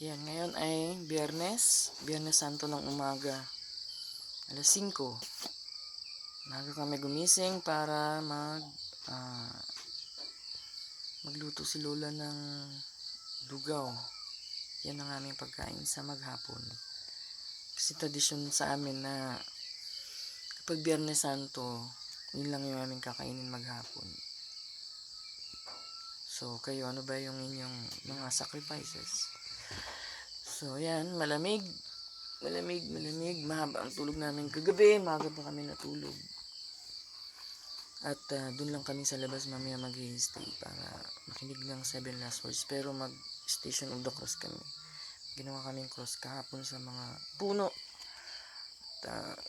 Yan, ngayon ay Biyernes Santo ng umaga. Alas 5. Maaga kami gumising para magluto si Lola ng lugaw. Yan ang aming pagkain sa maghapon. Kasi tradisyon sa amin na kapag Biyernes Santo, yun lang yung aming kakainin maghapon. So, kayo, ano ba yung inyong mga sacrifices? So, yan, malamig. Mahaba ang tulog namin kagabi. Maaga pa kami natulog. At dun lang kami sa labas mamaya mag-stay para makinig ng 7 last words. Pero mag-station of the cross kami. Ginawa kaming cross kahapon sa mga puno. At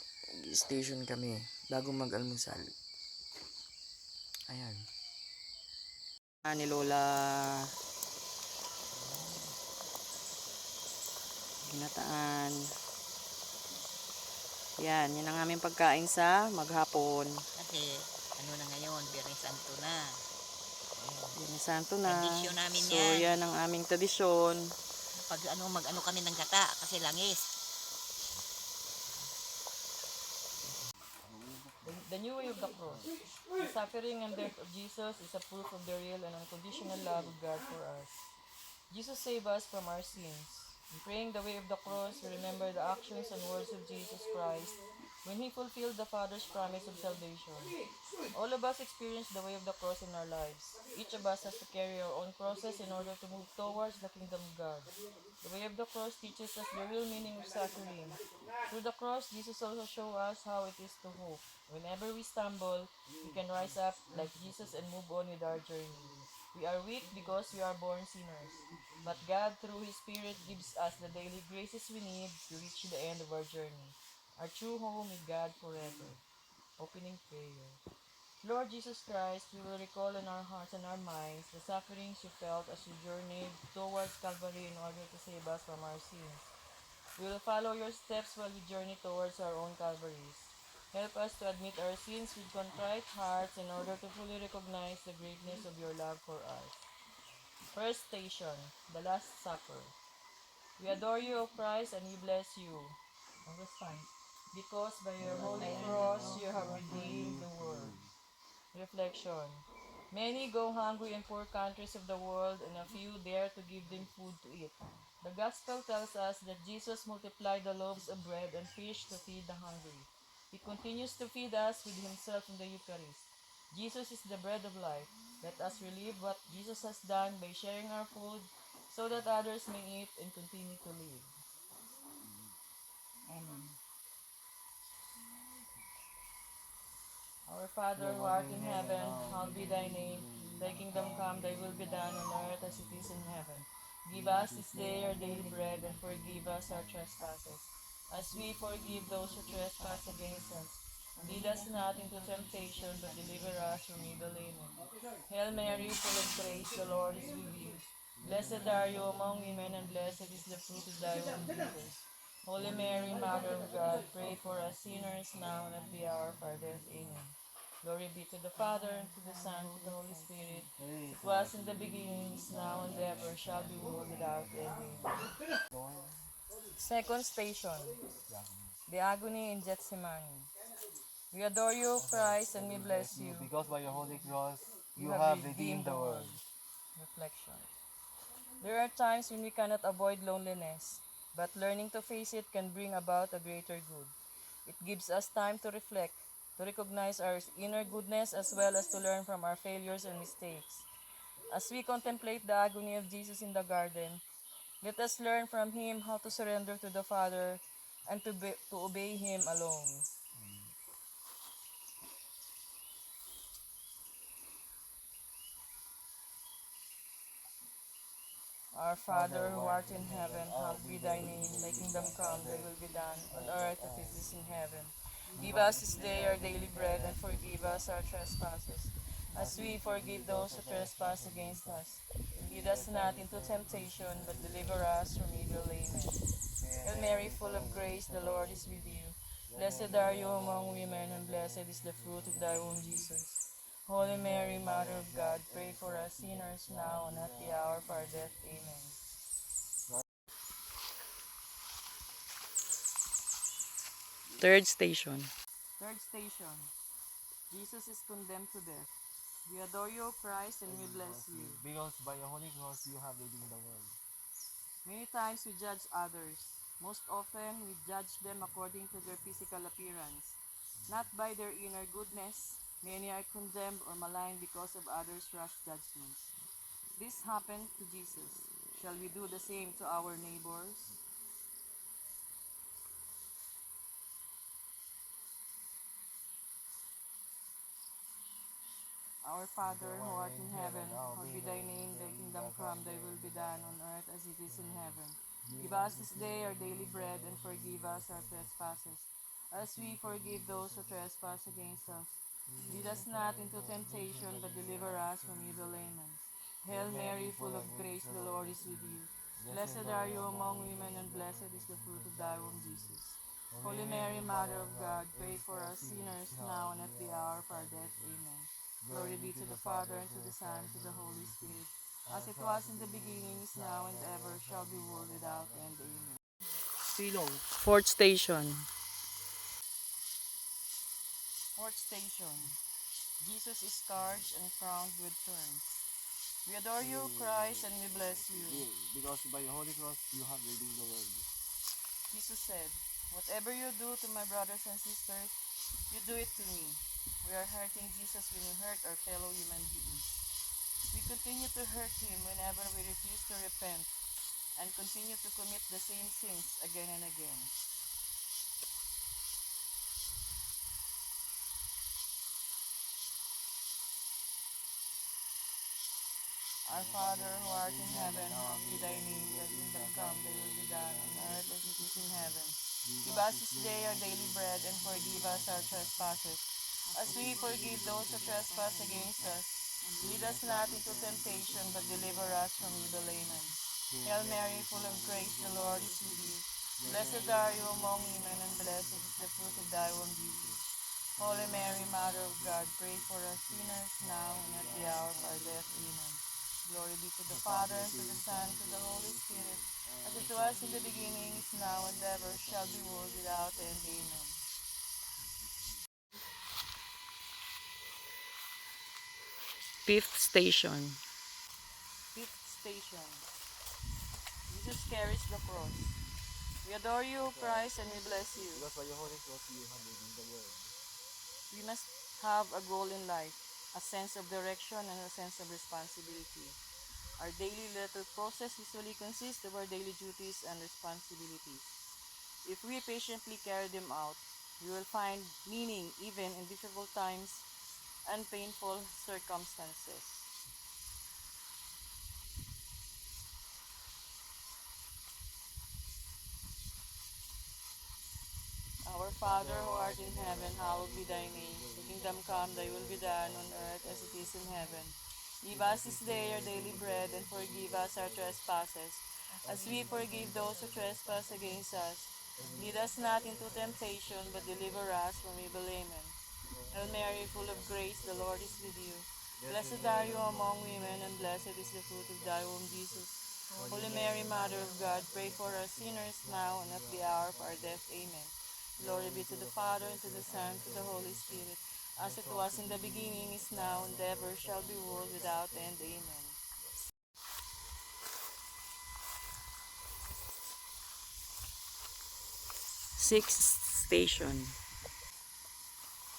station kami bago mag-almusal. Ayan. Ni Lola. Ginataan. Yan, yun ang aming pagkain sa maghapon. Kasi ano na ngayon, Biyernes Santo na. Biyernes Santo na. Tradisyon namin so, yan. Yan ang aming tradisyon. Pag mag-ano kami ng gata kasi langis. The new way of the cross. The suffering and death of Jesus is a proof of the real and unconditional love of God for us. Jesus saved us from our sins. In praying the way of the cross, we remember the actions and words of Jesus Christ when He fulfilled the Father's promise of salvation. All of us experience the way of the cross in our lives. Each of us has to carry our own crosses in order to move towards the kingdom of God. The way of the cross teaches us the real meaning of suffering. Through the cross, Jesus also shows us how it is to hope. Whenever we stumble, we can rise up like Jesus and move on with our journey. We are weak because we are born sinners. But God, through His Spirit, gives us the daily graces we need to reach the end of our journey. Our true home is God forever. Opening prayer. Lord Jesus Christ, we will recall in our hearts and our minds the sufferings you felt as you journeyed towards Kalbaryo in order to save us from our sins. We will follow your steps while we journey towards our own Calvaries. Help us to admit our sins with contrite hearts in order to fully recognize the greatness of your love for us. First station, the Last Supper. We adore you, O Christ, and we bless you. Because by your holy cross you have redeemed the world. Reflection. Many go hungry in poor countries of the world, and a few dare to give them food to eat. The Gospel tells us that Jesus multiplied the loaves of bread and fish to feed the hungry. He continues to feed us with Himself in the Eucharist. Jesus is the bread of life. Let us relive what Jesus has done by sharing our food so that others may eat and continue to live. Amen. Our Father who art in heaven, hallowed be thy name. Thy kingdom come, thy will be done on earth as it is in heaven. Give us this day our daily bread, and forgive us our trespasses, as we forgive those who trespass against us. Lead us not into temptation, but deliver us from evil. Amen. Hail Mary, full of grace, the Lord is with you. Blessed are you among women, and blessed is the fruit of thy womb, Jesus. Holy Mary, Mother of God, pray for us sinners now and at the hour of our death. Amen. Glory be to the Father, and to the Son, and to the Holy Spirit. It was in the beginning, is now, and ever shall be, world without end. Amen. Second station, the agony in Gethsemane. We adore you, Christ, and we bless you. Because by your holy cross, You have redeemed the world. Reflection. There are times when we cannot avoid loneliness, but learning to face it can bring about a greater good. It gives us time to reflect, to recognize our inner goodness as well as to learn from our failures and mistakes. As we contemplate the agony of Jesus in the garden, let us learn from Him how to surrender to the Father and to obey Him alone. Our Father who art in heaven, hallowed be thy name. Thy kingdom come, thy will be done, on earth as it is in heaven. Give us this day our daily bread, and forgive us our trespasses, as we forgive those who trespass against us. Lead us not into temptation, but deliver us from evil. Amen. Hail Mary, full of grace, the Lord is with you. Blessed are you among women, and blessed is the fruit of thy womb, Jesus. Holy Mary, Mother of God, pray for us sinners now and at the hour of our death. Amen. Third station. Third station. Jesus is condemned to death. We adore you, Christ, and we bless you. Because by your holy cross you have redeemed the world. Many times we judge others. Most often we judge them according to their physical appearance, not by their inner goodness. Many are condemned or maligned because of others' rash judgments. This happened to Jesus. Shall we do the same to our neighbors? Our Father, who art in heaven, hallowed be thy name, thy kingdom come, thy will be done on earth as it is in heaven. Give us this day our daily bread, and forgive us our trespasses, as we forgive those who trespass against us. Lead us not into temptation, but deliver us from evil. Amen. Hail Mary, full of grace, the Lord is with you. Blessed are you among women, and blessed is the fruit of thy womb, Jesus. Holy Mary, Mother of God, pray for us sinners, now and at the hour of our death. Amen. Glory be to the Father, and to the Son, and to the Holy Spirit, as it was in the beginning, is now, and ever shall be, world without end. Amen. Silong. Fourth station. Fourth station. Jesus is scourged and crowned with thorns. We adore you, Christ, and we bless you. Because by your holy cross you have redeemed the world. Jesus said, whatever you do to my brothers and sisters, you do it to me. We are hurting Jesus when we hurt our fellow human beings. We continue to hurt him whenever we refuse to repent and continue to commit the same sins again and again. Our Father, who art in heaven, hallowed be thy name, thy kingdom come, thy will be done on earth as it is in heaven. Give us this day our daily bread, and forgive us our trespasses, as we forgive those who trespass against us. Lead us not into temptation, but deliver us from evil. Amen. Hail Mary, full of grace, the Lord is with you. Blessed are you among women, and blessed is the fruit of thy womb, Jesus. Holy Mary, Mother of God, pray for us sinners, now and at the hour of our death. Amen. Glory be to the Father, and to the Son, and to the Holy Spirit, as it was in the beginning, is now, and ever shall be, world without end. Amen. Fifth station. Fifth station. Jesus carries the cross. We adore you, Christ, and we bless you. Because by your holy cross you have redeemed the world. We must have a goal in life, a sense of direction, and a sense of responsibility. Our daily little process usually consists of our daily duties and responsibilities. If we patiently carry them out, we will find meaning even in difficult times and painful circumstances. Our Father, who art in heaven, hallowed be thy name. Thy kingdom come, thy will be done on earth as it is in heaven. Give us this day our daily bread, and forgive us our trespasses, as we forgive those who trespass against us. Lead us not into temptation, but deliver us from evil. Amen. Hail Mary, full of grace, the Lord is with you. Blessed are you among women, and blessed is the fruit of thy womb, Jesus. Holy Mary, Mother of God, pray for us sinners, now and at the hour of our death. Amen. Glory be to the Father, and to the Son, and to the Holy Spirit, as it was in the beginning, is now, and ever shall be, world without end. Amen. Sixth station.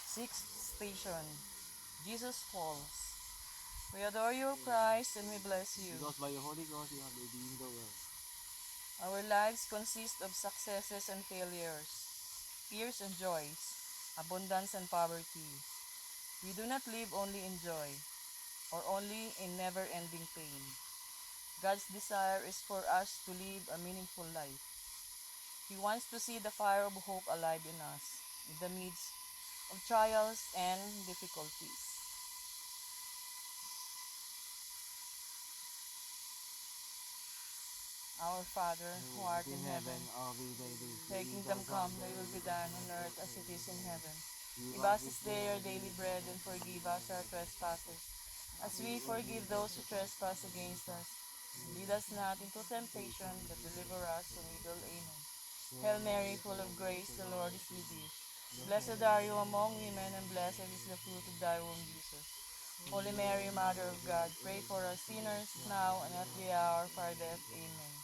Sixth station. Jesus falls. We adore you, Christ, and we bless you. Because by your holy cross you have redeemed the world. Our lives consist of successes and failures, fears and joys, abundance and poverty. We do not live only in joy, or only in never-ending pain. God's desire is for us to live a meaningful life. He wants to see the fire of hope alive in us, in the midst of trials and difficulties. Our Father, who art in heaven, thy kingdom come, thy will be done on earth as it is in heaven. Give us this day our daily bread, and forgive us our trespasses, as we forgive those who trespass against us. Lead us not into temptation, but deliver us from evil. Amen. Hail Mary, full of grace, the Lord is with thee. Blessed are you among women, and blessed is the fruit of thy womb, Jesus. Holy Mary, Mother of God, pray for us sinners, now and at the hour of our death. Amen.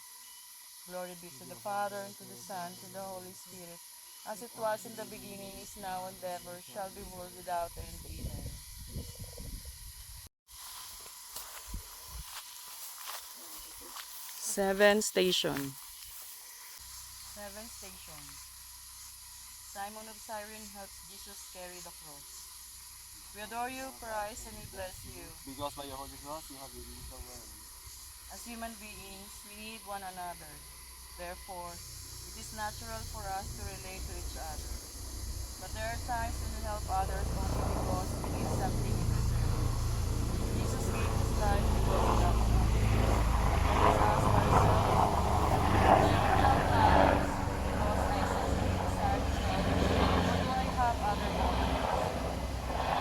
Glory be to the Father, and to the Son, and to the Holy Spirit, as it was in the beginning, is now, and ever shall be, world without end. Amen. Seventh station. Seventh station. Simon of Cyrene helps Jesus carry the cross. We adore you, Christ, and we bless you. Because by your holy cross you have redeemed the world. As human beings, we need one another. Therefore, it is natural for us to relate to each other. But there are times when we help others only because we need something in return. Jesus gave his life because he loves us. Let us ask ourselves, do I help others because I sincerely desire to help, or do I have other motives?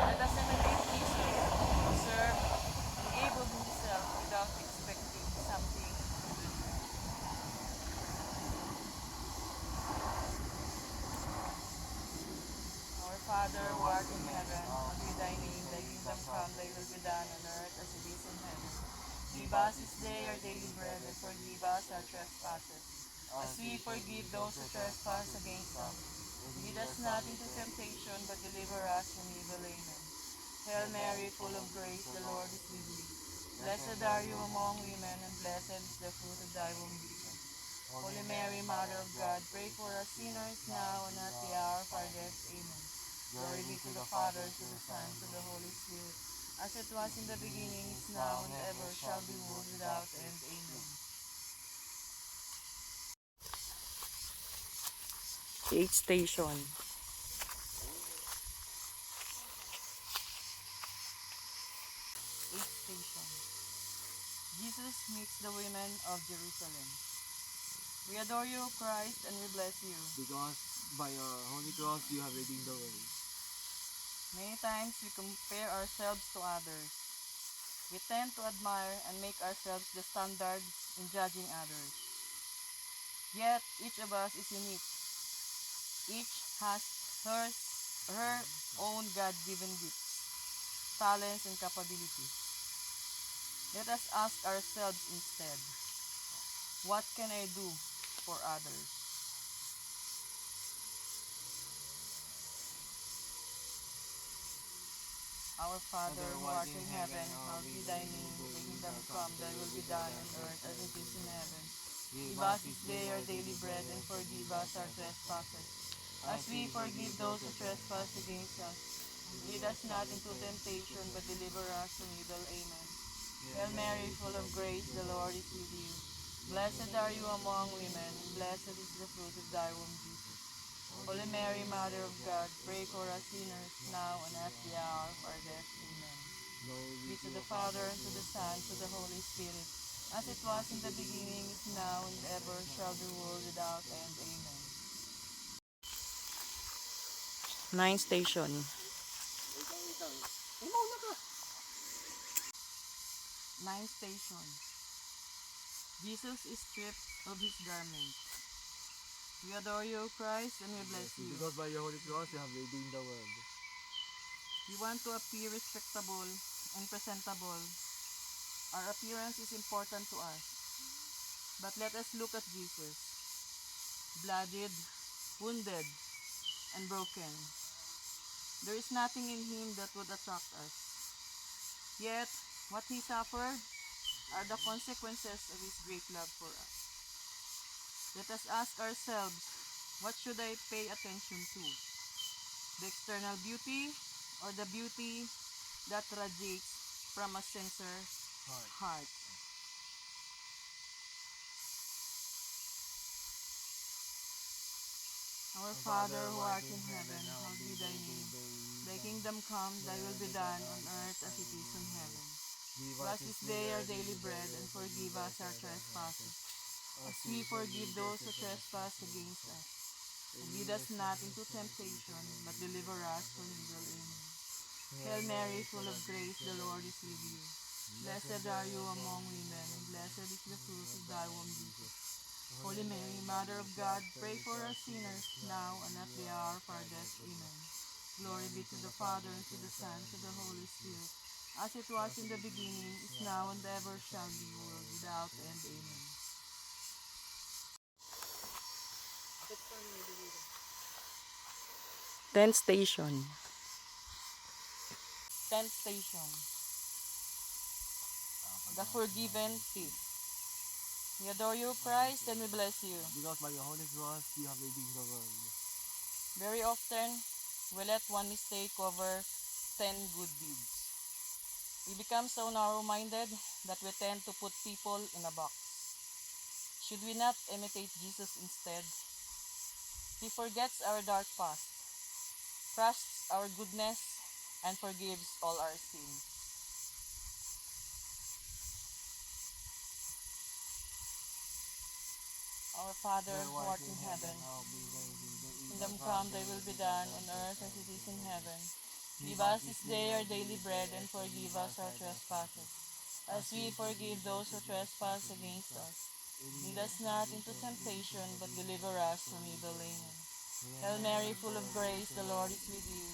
Let us imitate Jesus, who served and gave of himself without expecting something in return. Our Father, who art in heaven, hallowed be thy name. Thy kingdom come, thy will be done on earth as it is in heaven. Give us this day our daily bread, and forgive us our trespasses, as we forgive those who trespass against us. Lead us not into temptation, but deliver us from evil. Amen. Hail Mary, full of grace, the Lord is with thee. Blessed are you among women, and blessed is the fruit of thy womb, Jesus. Holy Mary, Mother of God, pray for us sinners now and at the hour of our death. Amen. Glory be to the Father, to the Son, to the Holy Spirit, as it was in the beginning, is now, and ever shall be, world without end. Amen. Eighth station. Eighth station. Jesus meets the women of Jerusalem. We adore you, Christ, and we bless you. Because by your holy cross you have redeemed the world. Many times we compare ourselves to others. We tend to admire and make ourselves the standard in judging others. Yet each of us is unique. Each has her own God-given gifts, talents, and capabilities. Let us ask ourselves instead, what can I do for others? Our Father, who art in heaven, hallowed be thy name. Thy kingdom come, thy will be done on earth as it is in heaven. Give us this day our daily bread, and forgive us our trespasses, as we forgive those who trespass against us. Lead us not into temptation, but deliver us from evil. Amen. Hail Mary, full of grace, the Lord is with you. Blessed are you among women, and blessed is the fruit of thy womb, Jesus. Holy Mary, Mother of God, pray for us sinners, now and at the hour of our death. Amen. Be to the Father, and to the Son, and to the Holy Spirit, as it was in the beginning, is now, and ever shall be, world without end. Amen. Ninth station. Ninth station. Jesus is stripped of his garment. We adore you, Christ, and we bless you. Because by your holy cross you have redeemed the world. We want to appear respectable and presentable. Our appearance is important to us. But let us look at Jesus, bloodied, wounded, and broken. There is nothing in him that would attract us. Yet, what he suffered are the consequences of his great love for us. Let us ask ourselves, what should I pay attention to? The external beauty or the beauty that radiates from a sincere heart? Our Father, who art in heaven, hallowed be thy name. Thy kingdom come, thy will be done on earth as it is in heaven. Give us this day our daily bread, and forgive us our trespasses, as we forgive those who trespass against us. And lead us not into temptation, but deliver us from evil. Amen. Hail Mary, full of grace, the Lord is with you. Blessed are you among women, and blessed is the fruit of thy womb, Jesus. Holy Mary, Mother of God, pray for us sinners, now and at the hour of our death. Amen. Glory be to the Father, and to the Son, and to the Holy Spirit, as it was in the beginning, is now, and ever shall be, world without end. Amen. 10th station. 10th station. The Forgiven Thief. We adore you, Christ, and we bless you. Because by your holy cross you have redeemed the world. Very often, we let one mistake cover 10 good deeds. We become so narrow-minded that we tend to put people in a box. Should we not imitate Jesus instead? He forgets our dark past, trusts our goodness, and forgives all our sins. Our Father, who art in heaven, kingdom come, thy will be done on earth as it is in heaven. Give us this day our daily bread, and forgive us our trespasses, as we forgive those who trespass against us. Lead us not into temptation, but deliver us from evil. Amen. Hail Mary, full of grace, the Lord is with you.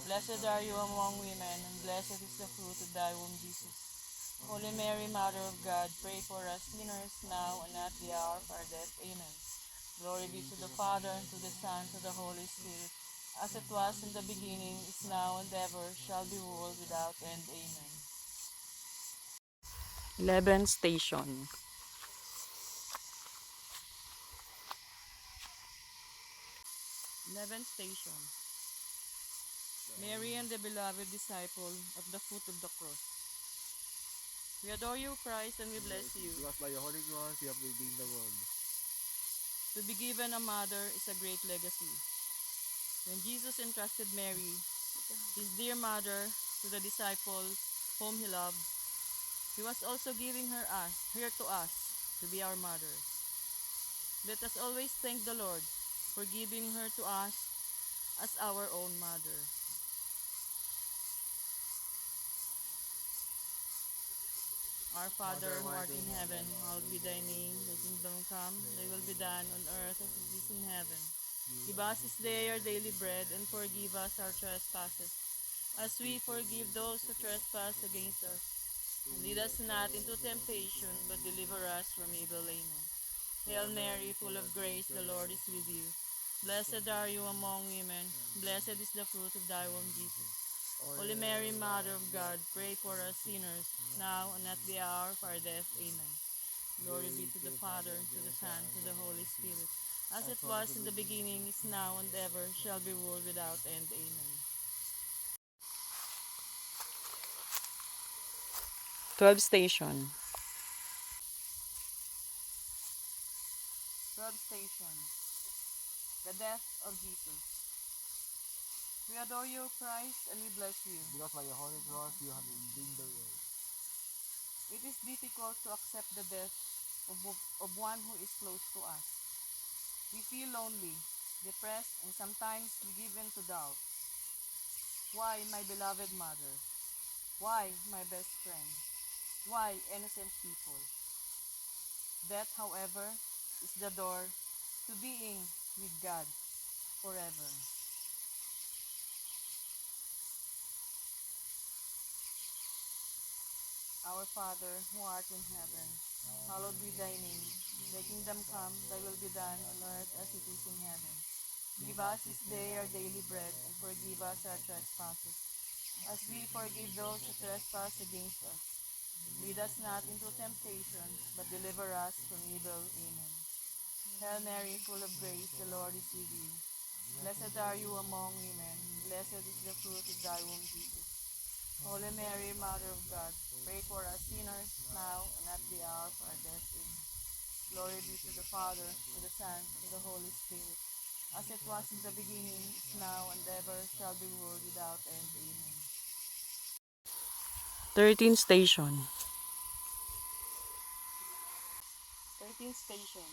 Blessed are you among women, and blessed is the fruit of thy womb, Jesus. Holy Mary, Mother of God, pray for us sinners, now and at the hour of our death. Amen. Glory be to the Father, and to the Son, and to the Holy Spirit, as it was in the beginning, is now, and ever shall be, world without end. Amen. 11th station. 11th station. Mary and the beloved disciple at the foot of the cross. We adore you, Christ, and we bless you. Because by your holy cross you have redeemed the world. To be given a mother is a great legacy. When Jesus entrusted Mary, his dear mother, to the disciple whom he loved, he was also giving her to us to be our mother. Let us always thank the Lord for giving her to us as our own mother. Our Father, who art in heaven, hallowed be thy name. Thy kingdom come, thy will be done on earth as it is in heaven. Give us this day our daily bread, and forgive us our trespasses, as we forgive those who trespass against us. And lead us not into temptation, but deliver us from evil. Amen. Hail Mary, full of grace, the Lord is with you. Blessed are you among women, blessed is the fruit of thy womb, Jesus. Holy Mary, Mother of God, pray for us sinners, now and at the hour of our death. Amen. Glory be to the Father, and to the Son, and to the Holy Spirit, as it was in the beginning, is now, and ever shall be, world without end. Amen. 12th station. 12th station. The death of Jesus. We adore you, Christ, and we bless you. Because by your holy cross you have redeemed the world. It is difficult to accept the death of one who is close to us. We feel lonely, depressed, and sometimes we give in to doubt. Why my beloved mother? Why my best friend? Why innocent people? Death, however, is the door to being with God forever. Our Father, who art in heaven, hallowed be thy name. Thy kingdom come, thy will be done on earth as it is in heaven. Give us this day our daily bread, and forgive us our trespasses, as we forgive those who trespass against us. Lead us not into temptation, but deliver us from evil. Amen. Hail Mary, full of grace, the Lord is with you. Blessed are you among women, blessed is the fruit of thy womb, Jesus. Holy Mary, Mother of God, pray for us sinners, now and at the hour of our death. Amen. Glory be to the Father, to the Son, to the Holy Spirit, as it was in the beginning, is now, and ever shall be, world without end. Amen. 13th station. 13th station.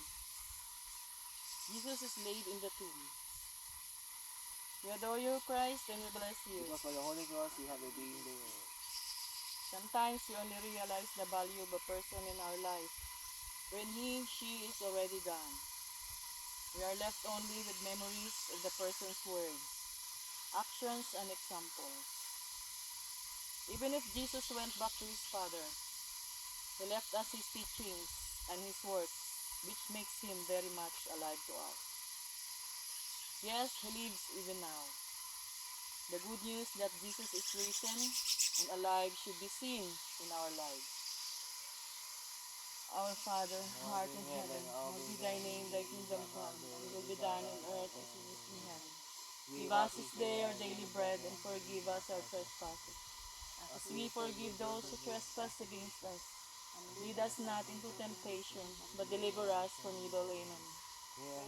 Jesus is laid in the tomb. We adore you, Christ, and we bless you. Because by your holy cross you have redeemed the world. Sometimes we only realize the value of a person in our life when she is already gone. We are left only with memories of the person's words, actions, and examples. Even if Jesus went back to his Father, he left us his teachings and his works, which makes him very much alive to us. Yes, he lives even now. The good news that Jesus is risen and alive should be seen in our lives. Our Father, who art in heaven, hallowed be thy name, thy kingdom come, thy will be done on earth as it is in heaven. Give us this day our daily bread, and forgive us our trespasses, as we forgive those who trespass against us. And lead us not into temptation, but deliver us from evil. Amen.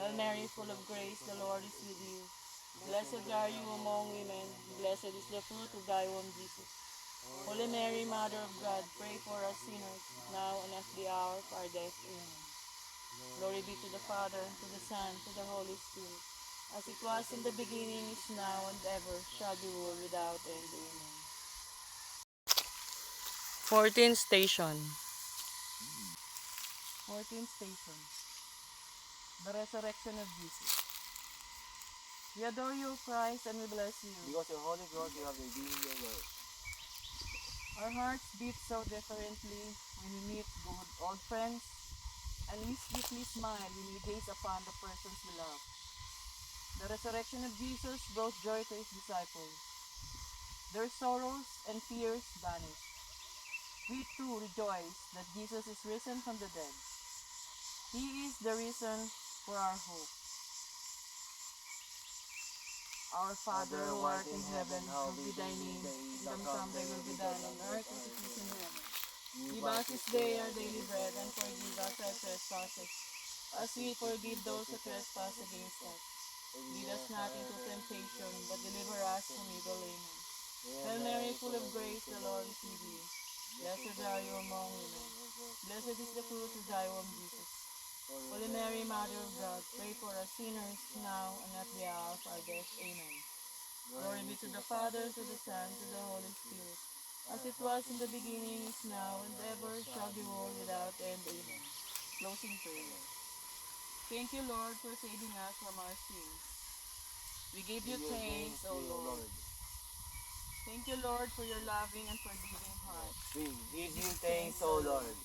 Hail Mary, full of grace, the Lord is with you. Blessed are you among women, blessed is the fruit of thy womb, Jesus. Holy Mary, Mother of God, pray for us sinners, now and at the hour of our death. Amen. Glory be to the Father, to the Son, to the Holy Spirit, as it was in the beginning, is now, and ever shall be, world without end. Amen. 14th station. 14th station. The resurrection of Jesus. We adore you, Christ, and we bless you. Because your holy cross you have redeemed your world. Our hearts beat so differently when we meet good old friends, and we sweetly smile when we gaze upon the persons we love. The resurrection of Jesus brought joy to his disciples. Their sorrows and fears vanished. We too rejoice that Jesus is risen from the dead. He is the reason for our hope. Our Father who art in heaven, hallowed be thy name. Kingdom come, thy will be done on earth as it is in heaven. Give us this day our daily bread, and forgive us our trespasses, as we forgive those who trespass against us. Lead us not into temptation, but deliver us from evil. Amen. Hail Mary, full of grace, the Lord is with you. Blessed are you among women. Blessed is the fruit of thy womb, Jesus. Holy Mary, Mother of God, pray for us sinners, now and at the hour of our death. Amen. Glory be to the Father, to the Son, to the Holy Spirit, as it was in the beginning, is now, and ever shall be, world without end. Amen. Closing prayer. Thank you, Lord, for saving us from our sins. We give you thanks, O Lord. Thank you, Lord, for your loving and forgiving heart. We give you thanks, O Lord.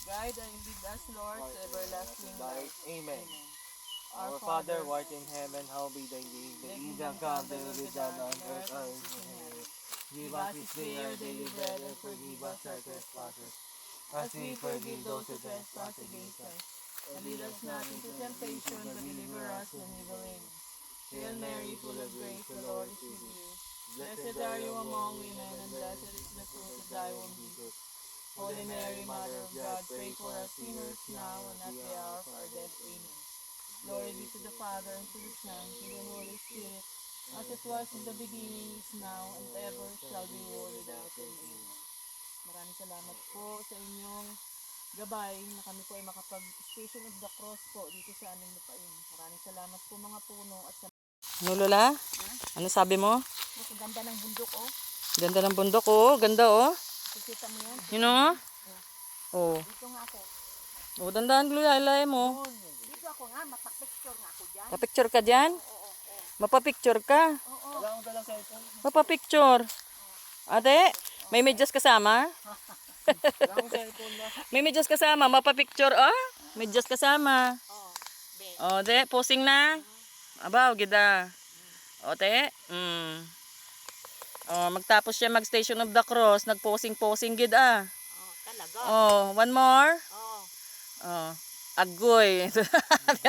Guide and lead us, Lord, to everlasting life. Amen. Our Our Father, who art in heaven, hallowed be thy name. Thy kingdom come, thy will be done on earth as it is in heaven. Give us this day our daily bread, and forgive us our trespasses, as we forgive those who trespass against us. And lead us not into temptation, but deliver us from evil. Amen. Hail Mary, full of grace, the Lord is with you. Blessed are you among women, and blessed is the fruit of thy womb, Jesus. Holy Mary, Mother of God, pray for us sinners, now and at the hour of our death. Amen. Glory be to the Father, and to the Son, and to the Holy Spirit, as it was in the beginning, is now, and ever shall be, world without end. Amen. Maraming salamat po sa inyong gabay na kami po ay makapag-Station of the Cross po dito sa aming lupain. Maraming salamat po mga puno at sa... Ano, Lola? Ano sabi mo? Ang ganda ng bundok, oh. Ganda ng bundok, oh. Ganda, oh. Kikita mo yan? You know? Oh. Dito nga ako. Oh, dandaan, Lola. Ilay mo. Dito ako nga, mapapicture nga ako dyan. Papicture ka dyan? Oo. Mapapicture ka? Oo. Wala akong dalang cellphone. Mapapicture. Ate, may medyas kasama? Wala akong cellphone na. May medyas kasama. Mapapicture, oh. Medyas kasama. Oo. Be. O, te, posing na. Abaw, gida. O, te. O, magtapos siya mag-Station of the Cross. Nag-posing-posing, gida. Oo, talaga. O, one more. Oo. O, agoy.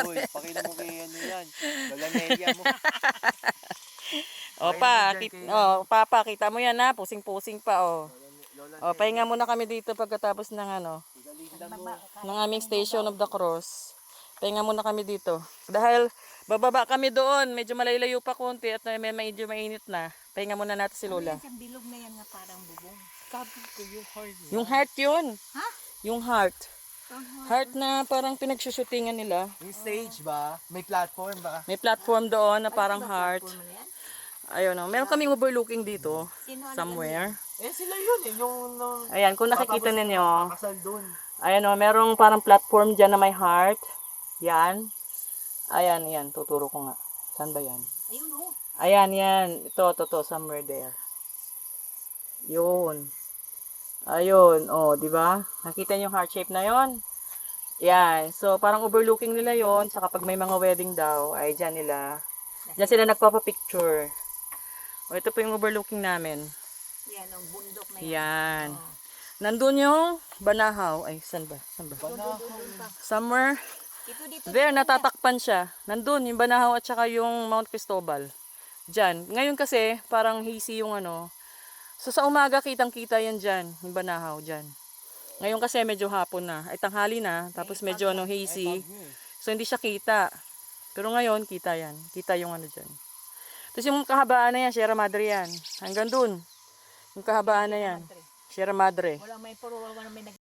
Uy, pakita mo kay ano yan. Lola Nelia mo. Papa, kita mo yan ha. Posing-posing pa, o. Lola O, pahinga muna kami dito pagkatapos ng ano, Galindan mo. ng aming Station of the Cross. Pahinga muna kami dito. Dahil bababa kami doon, medyo malayo pa konti at medyo mainit na. Pahinga muna natin si Lola. Ano yan, bilog na yan nga parang bubong. Sabi ko yung heart. Yung heart yun. Ha? Yung heart. Heart na parang pinagsushootingan nila. Yung stage ba? May platform ba? May platform doon na parang heart. Platform na yan? Ayun o. Meron kaming overlooking dito. Sino ano Somewhere. Eh sila yun eh. Yung Ayan, kung nakikita ninyo. kasal dun. Ayan o, merong parang platform dyan na may heart. Yan. Ayan, yan. Tuturo ko nga. Saan ba yan? Ayun oh. Ayan, yan. Ito, somewhere there. Yun. Ayun, oh, di ba? Nakita niyo yung heart shape na yon? Yan. So, parang overlooking nila yon. Saka pag may mga wedding daw, ay dyan nila. Dyan sila nagpapapicture. O, ito po yung overlooking namin. Yan, ang bundok na yan. Yan. Oh. Nandun yung Banahaw. Ay, saan ba? Somewhere. Dito. There, natatakpan siya. Nandun, yung Banahaw at saka yung Mount Cristobal. Diyan. Ngayon kasi, parang hazy yung ano. So, sa umaga, kitang-kita yan dyan. Yung Banahaw, dyan. Ngayon kasi, medyo hapon na. Ay, tanghali na. Tapos medyo hazy. So, hindi siya kita. Pero ngayon, kita yan. Kita yung ano dyan. Tapos yung kahabaan na yan, Sierra Madre yan. Hanggang dun. Yung kahabaan na yan. Sierra Madre. Wala may puro, wala may